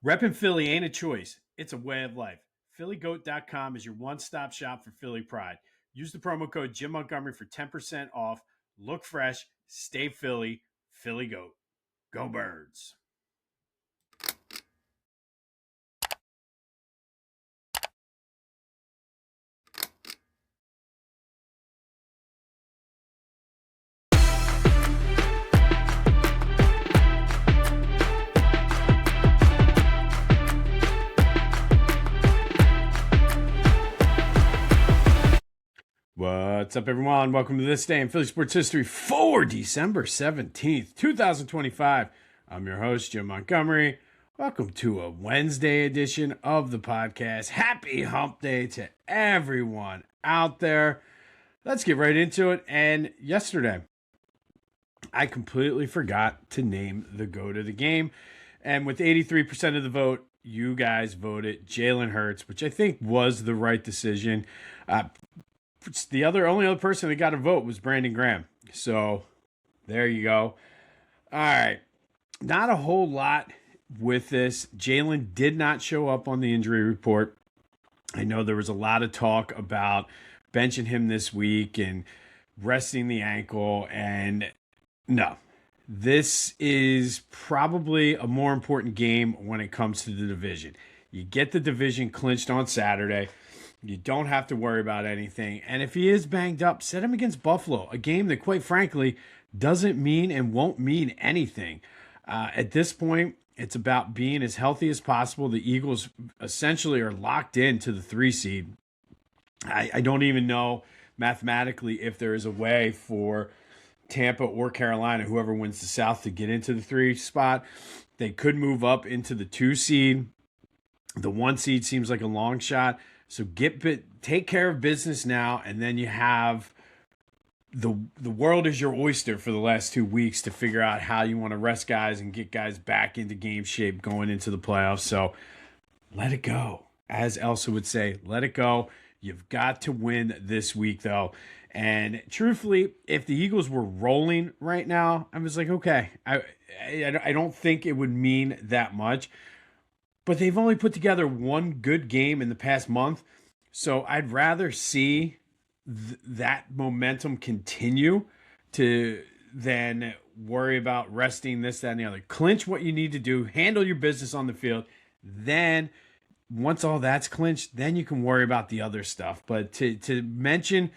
Reppin' Philly ain't a choice, it's a way of life. PhillyGoat.com is your one stop shop for Philly pride. Use the promo code Jim Montgomery for 10% off. Look fresh, stay Philly, Philly Goat. Go Birds. What's up, everyone? Welcome to this day in Philly sports history for December 17th, 2025. I'm your host, Jim Montgomery. Welcome to a Wednesday edition of the podcast. Happy hump day to everyone out there. Let's get right into it. And yesterday, I completely forgot to name the GOAT of the game. And with 83% of the vote, you guys voted Jalen Hurts, which I think was the right decision. The only other person that got a vote was Brandon Graham. So there you go. All right. Not a whole lot with this. Jalen did not show up on the injury report. I know there was a lot of talk about benching him this week and resting the ankle. And no, this is probably a more important game when it comes to the division. You get the division clinched on Saturday. You don't have to worry about anything. And if he is banged up, set him against Buffalo, a game that, quite frankly, doesn't mean and won't mean anything. At this point, it's about being as healthy as possible. The Eagles essentially are locked into the 3 seed. I don't even know mathematically if there is a way for Tampa or Carolina, whoever wins the South, to get into the 3 spot. They could move up into the 2 seed. The 1 seed seems like a long shot. So take care of business now, and then you have the world is your oyster for the last 2 weeks to figure out how you want to rest guys and get guys back into game shape going into the playoffs. So let it go. As Elsa would say, let it go. You've got to win this week, though. And truthfully, if the Eagles were rolling right now, I was like, okay, I don't think it would mean that much. But they've only put together one good game in the past month. So I'd rather see that momentum continue than worry about resting this, that, and the other. Clinch what you need to do. Handle your business on the field. Then once all that's clinched, then you can worry about the other stuff. But to mention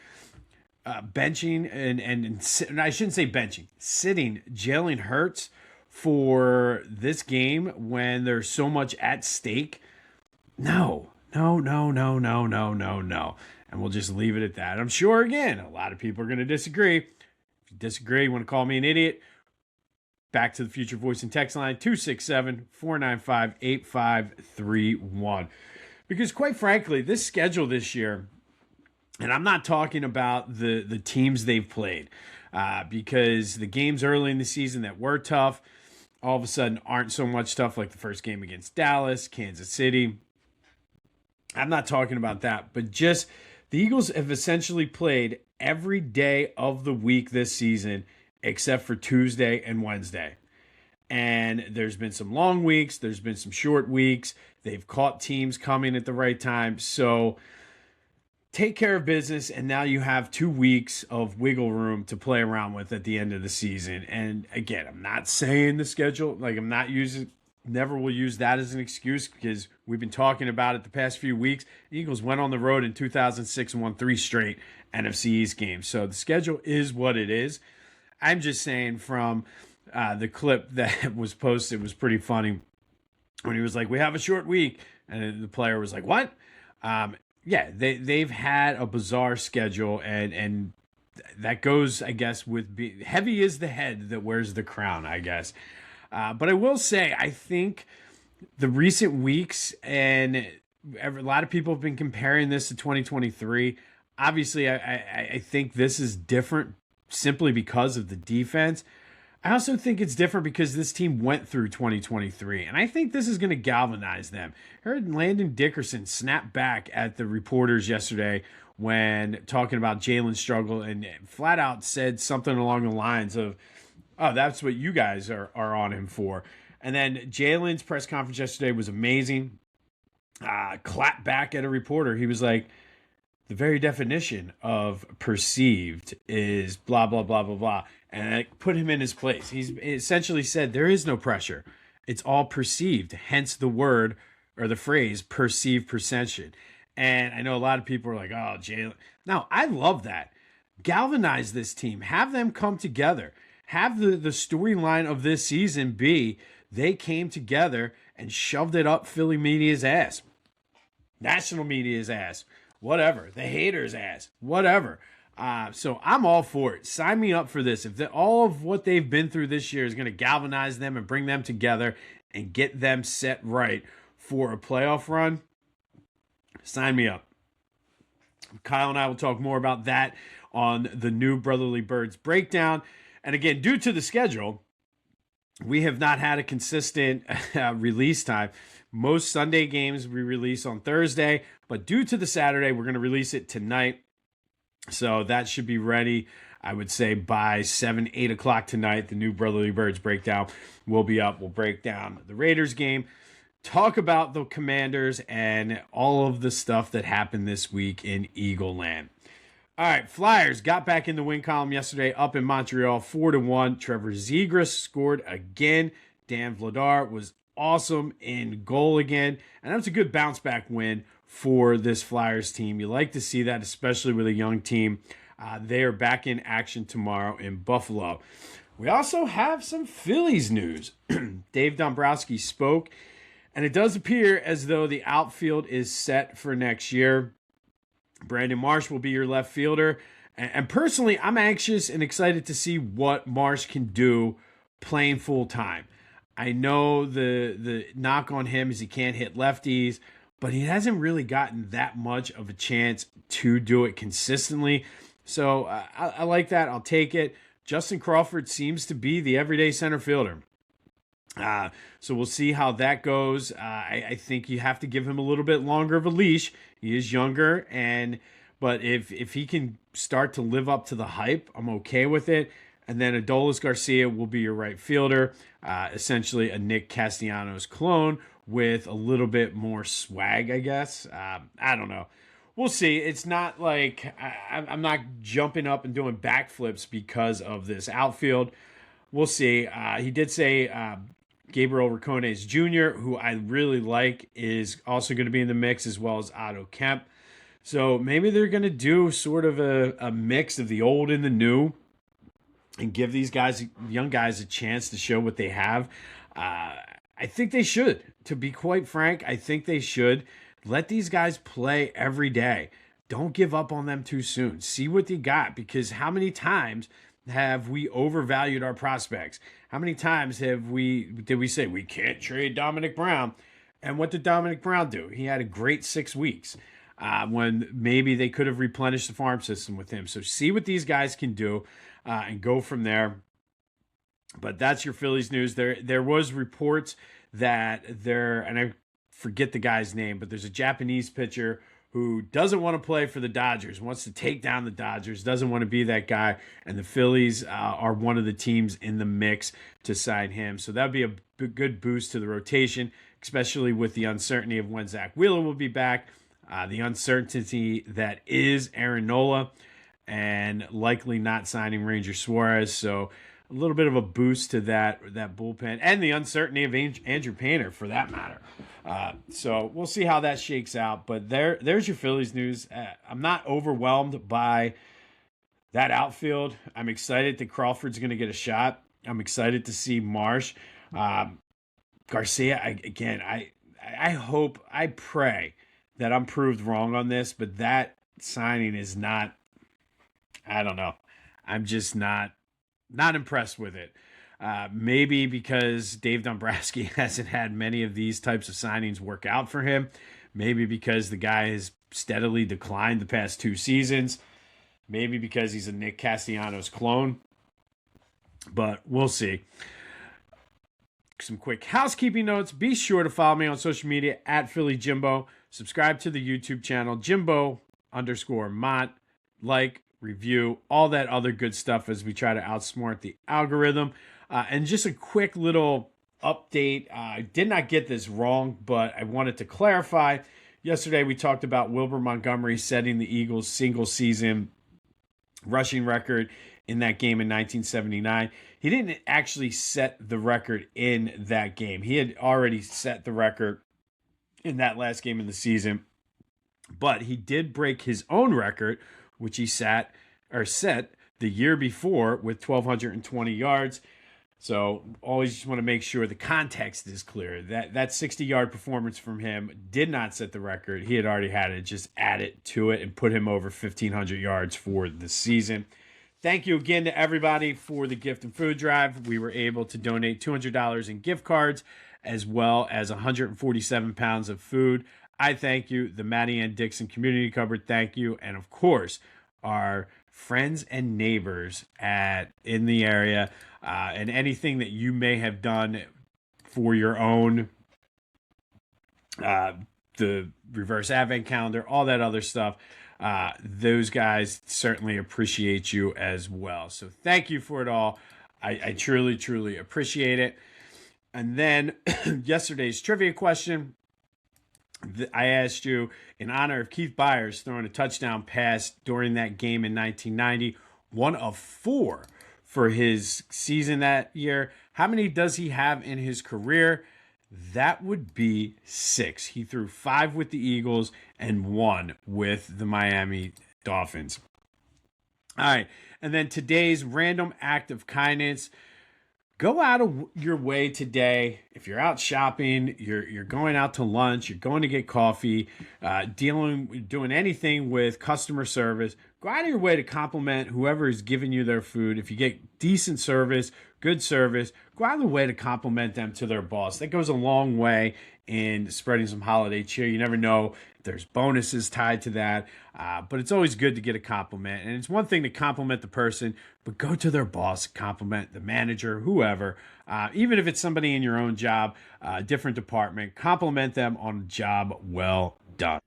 benching and I shouldn't say benching, sitting Jalen Hurts for this game when there's so much at stake. No. And we'll just leave it at that. I'm sure, again, a lot of people are going to disagree. If you disagree, you want to call me an idiot, Back to the Future voice and text line 267-495-8531. Because quite frankly, this schedule this year, and I'm not talking about the teams they've played, because the games early in the season that were tough, all of a sudden aren't so much tough, like the first game against Dallas, Kansas City. I'm not talking about that, but just the Eagles have essentially played every day of the week this season except for Tuesday and Wednesday. And there's been some long weeks. There's been some short weeks. They've caught teams coming at the right time. So take care of business, and now you have 2 weeks of wiggle room to play around with at the end of the season. And again, I'm not saying the schedule, never will use that as an excuse, because we've been talking about it the past few weeks. The Eagles went on the road in 2006 and won 3 straight NFC East games. So the schedule is what it is. I'm just saying, from the clip that was posted was pretty funny when he was like, we have a short week. And the player was like, what? Yeah, they've had a bizarre schedule, and that goes, I guess, with heavy is the head that wears the crown, I guess. But I will say, I think the recent weeks, and a lot of people have been comparing this to 2023. Obviously, I think this is different simply because of the defense. I also think it's different because this team went through 2023, and I think this is going to galvanize them. I heard Landon Dickerson snap back at the reporters yesterday when talking about Jalen's struggle, and flat out said something along the lines of, oh, that's what you guys are on him for. And then Jalen's press conference yesterday was amazing. Clapped back at a reporter. He was like, the very definition of perceived is blah, blah, blah, blah, blah. And I put him in his place. He's essentially said there is no pressure. It's all perceived, hence the word or the phrase perceived perception. And I know a lot of people are like, oh, Jalen. No, I love that. Galvanize this team. Have them come together. Have the storyline of this season be they came together and shoved it up Philly media's ass. National media's ass. Whatever. The haters' ass. Whatever. So I'm all for it. Sign me up for this. If all of what they've been through this year is going to galvanize them and bring them together and get them set right for a playoff run, sign me up. Kyle and I will talk more about that on the new Brotherly Birds breakdown. And again, due to the schedule, we have not had a consistent release time. Most Sunday games we release on Thursday, but due to the Saturday, we're going to release it tonight. So that should be ready, I would say, by 7, 8 o'clock tonight. The new Brotherly Birds breakdown will be up. We'll break down the Raiders game, talk about the Commanders, and all of the stuff that happened this week in Eagle Land. All right, Flyers got back in the win column yesterday up in Montreal, 4-1. Trevor Zegras scored again. Dan Vladar was awesome in goal again. And that was a good bounce back win for this Flyers team. You like to see that, especially with a young team. They are back in action tomorrow in Buffalo. We also have some Phillies news. Dave Dombrowski spoke, and it does appear as though the outfield is set for next year. Brandon Marsh will be your left fielder. And personally, I'm anxious and excited to see what Marsh can do playing full time. I know the knock on him is he can't hit lefties, but he hasn't really gotten that much of a chance to do it consistently. So I like that. I'll take it. Justin Crawford seems to be the everyday center fielder. So we'll see how that goes. I think you have to give him a little bit longer of a leash. He is younger, but if he can start to live up to the hype, I'm okay with it. And then Adolis Garcia will be your right fielder, essentially a Nick Castellanos clone with a little bit more swag, I guess. I don't know. We'll see. It's not like I'm not jumping up and doing backflips because of this outfield. We'll see. He did say Gabriel Racones Jr., who I really like, is also going to be in the mix, as well as Otto Kemp. So maybe they're going to do sort of a mix of the old and the new and give these guys, young guys, a chance to show what they have. I think they should. To be quite frank, I think they should. Let these guys play every day. Don't give up on them too soon. See what they got, because how many times have we overvalued our prospects? How many times did we say we can't trade Dominic Brown? And what did Dominic Brown do? He had a great 6 weeks when maybe they could have replenished the farm system with him. So see what these guys can do and go from there. But that's your Phillies news. There was reports that and I forget the guy's name, but there's a Japanese pitcher who doesn't want to play for the Dodgers, wants to take down the Dodgers, doesn't want to be that guy, and the Phillies are one of the teams in the mix to sign him. So that would be a good boost to the rotation, especially with the uncertainty of when Zach Wheeler will be back, the uncertainty that is Aaron Nola, and likely not signing Ranger Suarez. So a little bit of a boost to that bullpen, and the uncertainty of Andrew Painter, for that matter. So we'll see how that shakes out. But there's your Phillies news. I'm not overwhelmed by that outfield. I'm excited that Crawford's going to get a shot. I'm excited to see Marsh. Garcia, I hope, I pray that I'm proved wrong on this, but that signing is not, I don't know. I'm just not impressed with it. Maybe because Dave Dombrowski hasn't had many of these types of signings work out for him. Maybe because the guy has steadily declined the past 2 seasons. Maybe because he's a Nick Castellanos clone. But we'll see. Some quick housekeeping notes. Be sure to follow me on social media at Philly Jimbo. Subscribe to the YouTube channel, Jimbo_Mont. Like, review, all that other good stuff as we try to outsmart the algorithm. And just a quick little update. I did not get this wrong, but I wanted to clarify. Yesterday, we talked about Wilbur Montgomery setting the Eagles' single season rushing record in that game in 1979. He didn't actually set the record in that game. He had already set the record in that last game of the season, but he did break his own record, which he set the year before with 1,220 yards. So always just want to make sure the context is clear. That 60-yard performance from him did not set the record. He had already had it. Just add it to it and put him over 1,500 yards for the season. Thank you again to everybody for the gift and food drive. We were able to donate $200 in gift cards as well as 147 pounds of food. I thank you. The Matty Ann Dixon Community Cupboard, thank you. And of course, our friends and neighbors in the area, and anything that you may have done for your own, the reverse advent calendar, all that other stuff. Those guys certainly appreciate you as well. So thank you for it all. I truly, truly appreciate it. And then yesterday's trivia question, I asked you in honor of Keith Byers throwing a touchdown pass during that game in 1990, 1 of 4 for his season that year. How many does he have in his career? That would be 6. He threw 5 with the Eagles and 1 with the Miami Dolphins. All right. And then today's random act of kindness. Go out of your way today. If you're out shopping, you're going out to lunch, you're going to get coffee, doing anything with customer service, go out of your way to compliment whoever is giving you their food. If you get decent service, good service, go out of the way to compliment them to their boss. That goes a long way in spreading some holiday cheer. You never know if there's bonuses tied to that, but it's always good to get a compliment. And it's one thing to compliment the person, but go to their boss, compliment the manager, whoever, even if it's somebody in your own job, different department, compliment them on a job well done.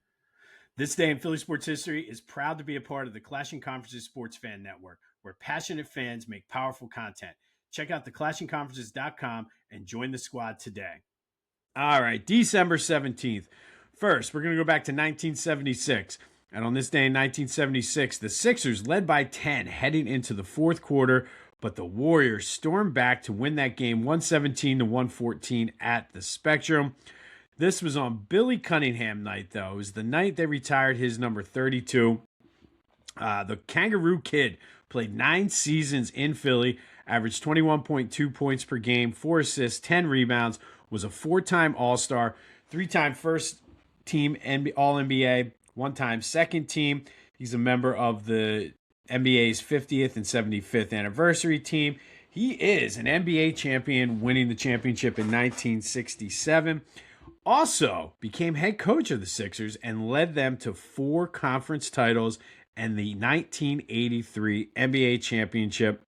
This Day in Philly Sports History is proud to be a part of the Clashing Conferences Sports Fan Network, where passionate fans make powerful content. Check out theclashingconferences.com and join the squad today. All right, December 17th. First, we're going to go back to 1976. And on this day in 1976, the Sixers led by 10 heading into the fourth quarter, but the Warriors stormed back to win that game 117-114 at the Spectrum. This was on Billy Cunningham night, though. It was the night they retired his number 32. The Kangaroo Kid played 9 seasons in Philly, averaged 21.2 points per game, 4 assists, 10 rebounds, was a 4-time All-Star, 3-time first-team All-NBA, 1-time second team. He's a member of the NBA's 50th and 75th anniversary team. He is an NBA champion, winning the championship in 1967. Also became head coach of the Sixers and led them to 4 conference titles and the 1983 NBA championship.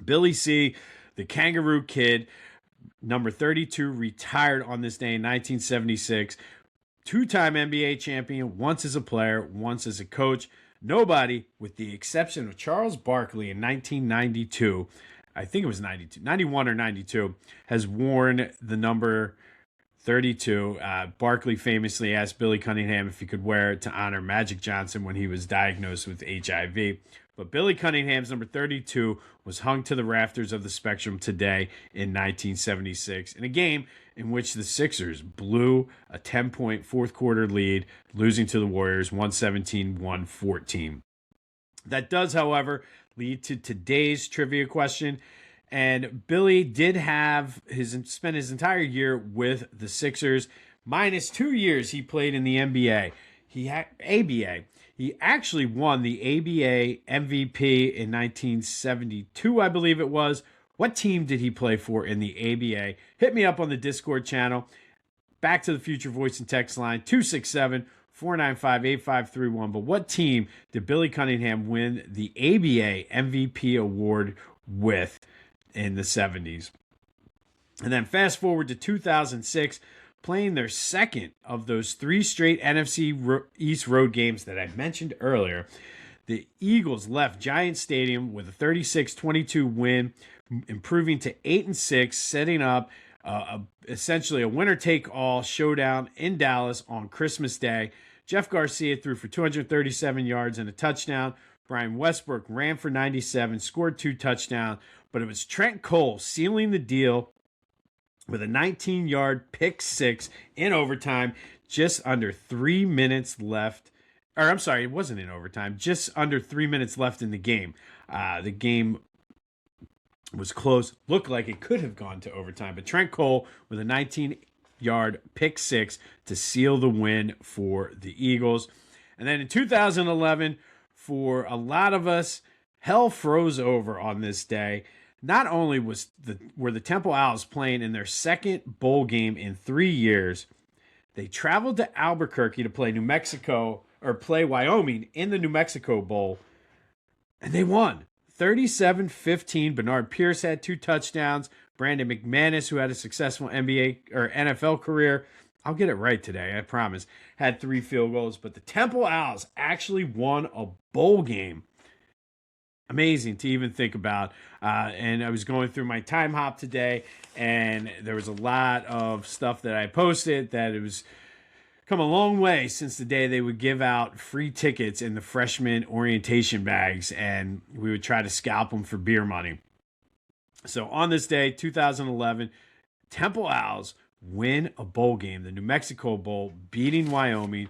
Billy C., the Kangaroo Kid, number 32, retired on this day in 1976. 2-time NBA champion, once as a player, once as a coach. Nobody, with the exception of Charles Barkley in 1992, I think it was 91 or 92, has worn the number 32. Barkley famously asked Billy Cunningham if he could wear it to honor Magic Johnson when he was diagnosed with HIV. But Billy Cunningham's number 32 was hung to the rafters of the Spectrum today in 1976 in a game in which the Sixers blew a 10-point fourth quarter lead, losing to the Warriors 117-114. That does, however, lead to today's trivia question. And Billy did spent his entire year with the Sixers, minus 2 years he played in the NBA. ABA. He actually won the ABA MVP in 1972, I believe it was. What team did he play for in the ABA? Hit me up on the Discord channel. Back to the Future Voice and Text line, 267-495-8531. But what team did Billy Cunningham win the ABA MVP award with in the 70s? And then fast forward to 2006, playing their second of those 3 straight NFC East road games that I mentioned earlier. The Eagles left Giant Stadium with a 36-22 win, improving to 8-6, setting up essentially a winner-take-all showdown in Dallas on Christmas Day. Jeff Garcia threw for 237 yards and a touchdown. Brian Westbrook ran for 97, scored 2 touchdowns, but it was Trent Cole sealing the deal with a 19-yard pick six in overtime, just under 3 minutes left. Or I'm sorry, it wasn't in overtime, just under 3 minutes left in the game. The game was close, looked like it could have gone to overtime, but Trent Cole with a 19-yard pick six to seal the win for the Eagles. And then in 2011, for a lot of us, hell froze over on this day. Not only were the Temple Owls playing in their second bowl game in 3 years, they traveled to Albuquerque to play Wyoming in the New Mexico Bowl, and they won 37-15. Bernard Pierce had 2 touchdowns. Brandon McManus, who had a successful NBA or NFL career, I'll get it right today, I promise, had 3 field goals. But the Temple Owls actually won a bowl game. Amazing to even think about. And I was going through my time hop today, and there was a lot of stuff that I posted that it was come a long way since the day they would give out free tickets in the freshman orientation bags, and we would try to scalp them for beer money. So on this day, 2011, Temple Owls win a bowl game, the New Mexico Bowl, beating Wyoming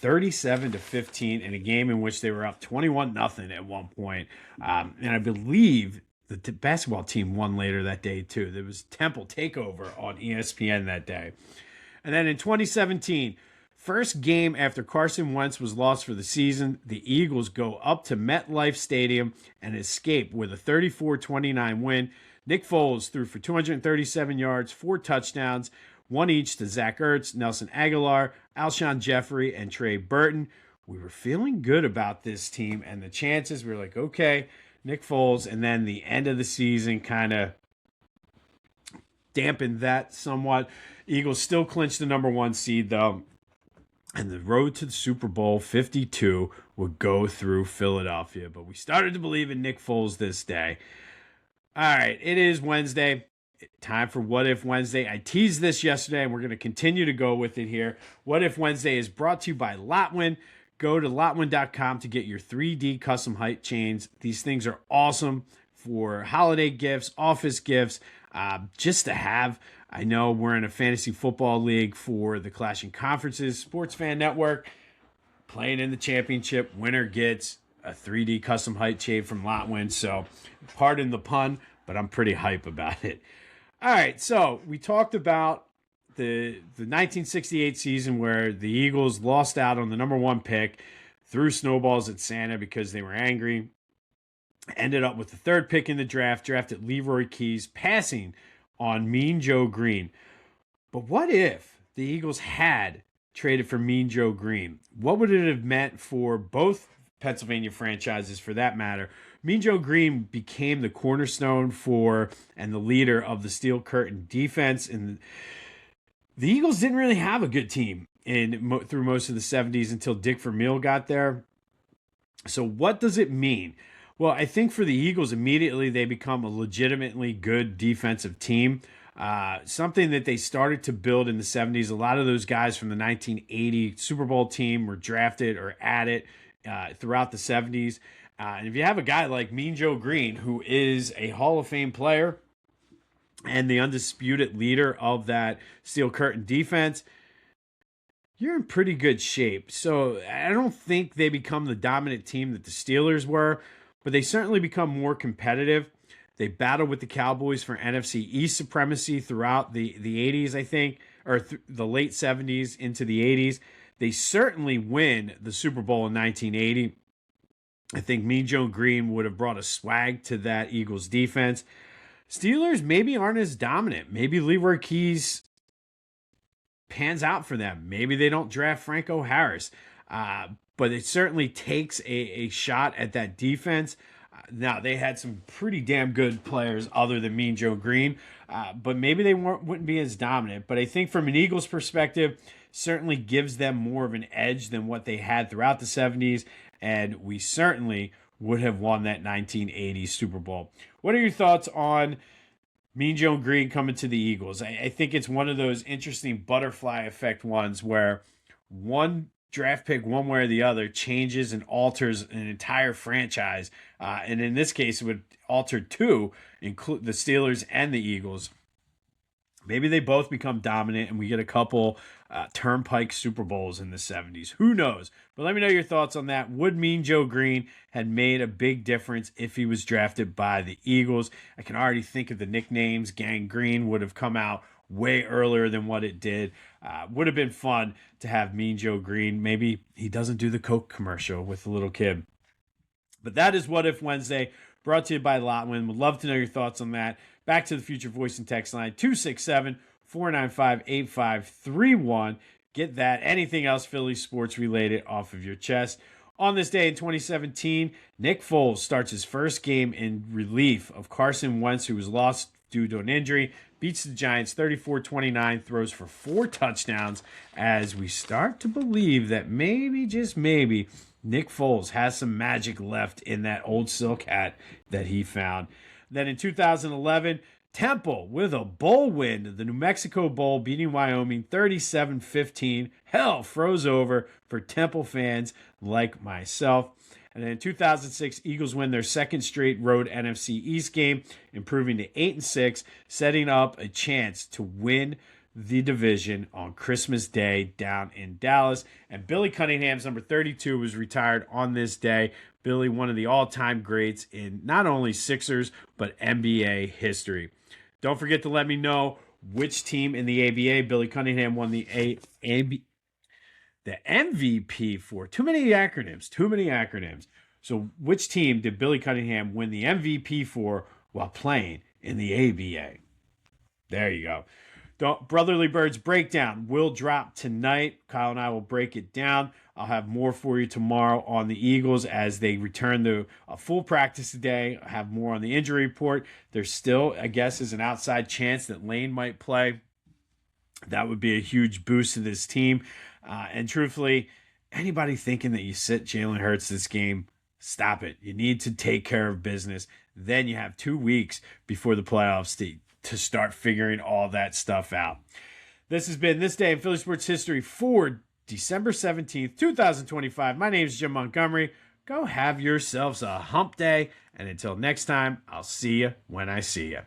37-15 in a game in which they were up 21-0 at one point. And I believe the basketball team won later that day too. There was Temple takeover on ESPN that day. And then in 2017, first game after Carson Wentz was lost for the season, the Eagles go up to MetLife Stadium and escape with a 34-29 win. Nick Foles threw for 237 yards, 4 touchdowns, 1 each to Zach Ertz, Nelson Aguilar, Alshon Jeffrey, and Trey Burton. We were feeling good about this team and the chances. We were like, okay, Nick Foles. And then the end of the season kind of dampened that somewhat. Eagles still clinched the number 1 seed, though. And the road to the Super Bowl 52 would go through Philadelphia. But we started to believe in Nick Foles this day. All right, it is Wednesday. Time for What If Wednesday. I teased this yesterday, and we're going to continue to go with it here. What If Wednesday is brought to you by Lotwin. Go to lotwin.com to get your 3D custom height chains. These things are awesome for holiday gifts, office gifts, just to have. I know we're in a fantasy football league for the Clashing Conferences Sports Fan Network. Playing in the championship, winner gets a 3D custom height chain from Lotwin. So, pardon the pun, but I'm pretty hype about it. All right, so we talked about the 1968 season where the Eagles lost out on the number 1 pick, threw snowballs at Santa because they were angry, ended up with the 3rd pick in the draft, drafted Leroy Keys, passing on Mean Joe Green. But what if the Eagles had traded for Mean Joe Green? What would it have meant for both Pennsylvania franchises, for that matter? Mean Joe Green became the cornerstone for and the leader of the Steel Curtain defense. And the Eagles didn't really have a good team through most of the 70s until Dick Vermeil got there. So what does it mean? Well, I think for the Eagles, immediately they become a legitimately good defensive team. Something that they started to build in the 70s. A lot of those guys from the 1980 Super Bowl team were drafted or added throughout the 70s. And if you have a guy like Mean Joe Green, who is a Hall of Fame player and the undisputed leader of that Steel Curtain defense, you're in pretty good shape. So I don't think they become the dominant team that the Steelers were, but they certainly become more competitive. They battled with the Cowboys for NFC East supremacy throughout the 80s, I think, or the late 70s into the 80s. They certainly win the Super Bowl in 1980. I think Mean Joe Green would have brought a swag to that Eagles defense. Steelers maybe aren't as dominant. Maybe Leroy Keys pans out for them. Maybe they don't draft Franco Harris. But it certainly takes a shot at that defense. Now, they had some pretty damn good players other than Mean Joe Green, but maybe they wouldn't be as dominant. But I think from an Eagles perspective, certainly gives them more of an edge than what they had throughout the 70s, and we certainly would have won that 1980 Super Bowl. What are your thoughts on Mean Joe Green coming to the Eagles. I think it's one of those interesting butterfly effect ones where one draft pick, one way or the other, changes and alters an entire franchise. And in this case, it would alter two, include the Steelers and the Eagles. Maybe they both become dominant and we get a couple turnpike Super Bowls in the 70s. Who knows? But let me know your thoughts on that. Would Mean Joe Green had made a big difference if he was drafted by the Eagles? I can already think of the nicknames. Gang Green would have come out way earlier than what it did. Would have been fun to have Mean Joe Green. Maybe he doesn't do the Coke commercial with the little kid. But that is What If Wednesday, brought to you by Lotwin. Would love to know your thoughts on that. Back to the Future voice and text line, 267-495-8531. Get that. Anything else Philly sports related off of your chest. On this day in 2017, Nick Foles starts his first game in relief of Carson Wentz, who was lost due to an injury. Beats the Giants 34-29, throws for 4 touchdowns as we start to believe that maybe, just maybe, Nick Foles has some magic left in that old silk hat that he found. Then in 2011, Temple with a bowl win, the New Mexico Bowl, beating Wyoming 37-15. Hell froze over for Temple fans like myself. And then in 2006, Eagles win their second straight road NFC East game, improving to 8-6, setting up a chance to win the division on Christmas Day down in Dallas. And Billy Cunningham's number 32 was retired on this day. Billy, one of the all-time greats in not only Sixers, but NBA history. Don't forget to let me know which team in the ABA Billy Cunningham won the MVP for. Too many acronyms. So which team did Billy Cunningham win the MVP for while playing in the ABA? There you go. Brotherly Birds breakdown will drop tonight. Kyle and I will break it down. I'll have more for you tomorrow on the Eagles as they return to a full practice today. I'll have more on the injury report. There's still, I guess, is an outside chance that Lane might play. That would be a huge boost to this team. And truthfully, anybody thinking that you sit Jalen Hurts this game, stop it. You need to take care of business. Then you have 2 weeks before the playoffs to start figuring all that stuff out. This has been This Day in Philly Sports History for December 17th, 2025. My name is Jim Montgomery. Go have yourselves a hump day. And until next time, I'll see you when I see you.